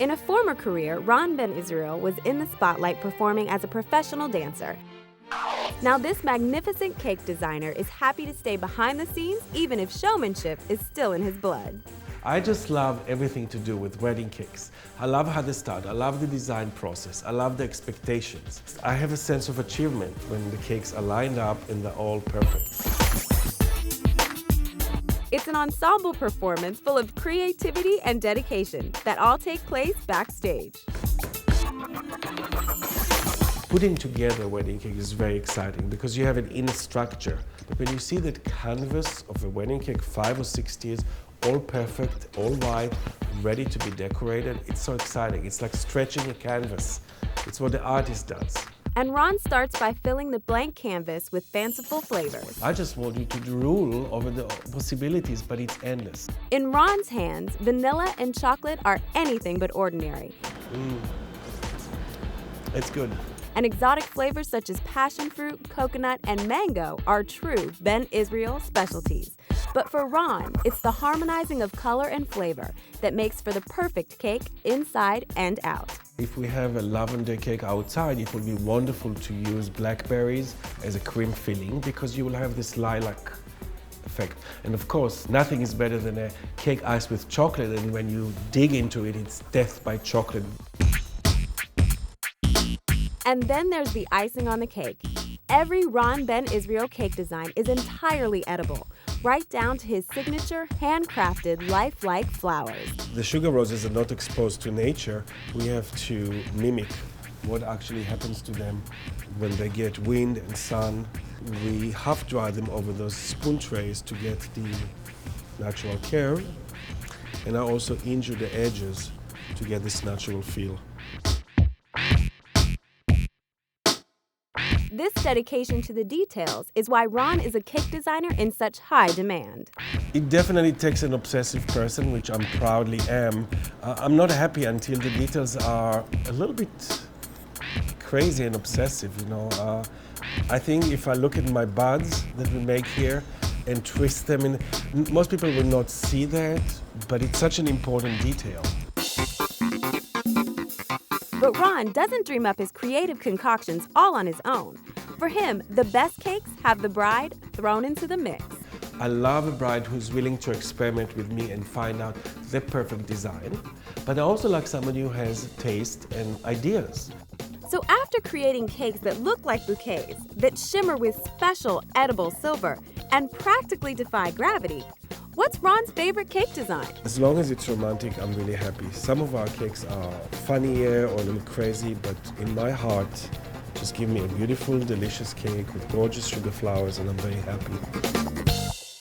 In a former career, Ron Ben Israel was in the spotlight performing as a professional dancer. Now this magnificent cake designer is happy to stay behind the scenes even if showmanship is still in his blood. I just love everything to do with wedding cakes. I love how they start, I love the design process, I love the expectations. I have a sense of achievement when the cakes are lined up and they're all perfect. It's an ensemble performance full of creativity and dedication that all take place backstage. Putting together a wedding cake is very exciting because you have an inner structure. But when you see that canvas of a wedding cake 5 or 6 years, all perfect, all white, ready to be decorated, it's so exciting. It's like stretching a canvas. It's what the artist does. And Ron starts by filling the blank canvas with fanciful flavors. I just want you to drool over the possibilities, but it's endless. In Ron's hands, vanilla and chocolate are anything but ordinary. It's good. And exotic flavors such as passion fruit, coconut, and mango are true Ben Israel specialties. But for Ron, it's the harmonizing of color and flavor that makes for the perfect cake inside and out. If we have a lavender cake outside, it will be wonderful to use blackberries as a cream filling because you will have this lilac effect. And of course, nothing is better than a cake iced with chocolate, and when you dig into it, it's death by chocolate. And then there's the icing on the cake. Every Ron Ben Israel cake design is entirely edible, right down to his signature handcrafted lifelike flowers. The sugar roses are not exposed to nature. We have to mimic what actually happens to them when they get wind and sun. We half dry them over those spoon trays to get the natural curve. And I also injure the edges to get this natural feel. This dedication to the details is why Ron is a cake designer in such high demand. It definitely takes an obsessive person, which I proudly am. I'm not happy until the details are a little bit crazy and obsessive, you know. I think if I look at my buds that we make here and twist them in, most people will not see that, but it's such an important detail. But Ron doesn't dream up his creative concoctions all on his own. For him, the best cakes have the bride thrown into the mix. I love a bride who's willing to experiment with me and find out the perfect design. But I also like somebody who has taste and ideas. So after creating cakes that look like bouquets, that shimmer with special edible silver, and practically defy gravity, what's Ron's favorite cake design? As long as it's romantic, I'm really happy. Some of our cakes are funnier or a little crazy, but in my heart, just give me a beautiful, delicious cake with gorgeous sugar flowers and I'm very happy.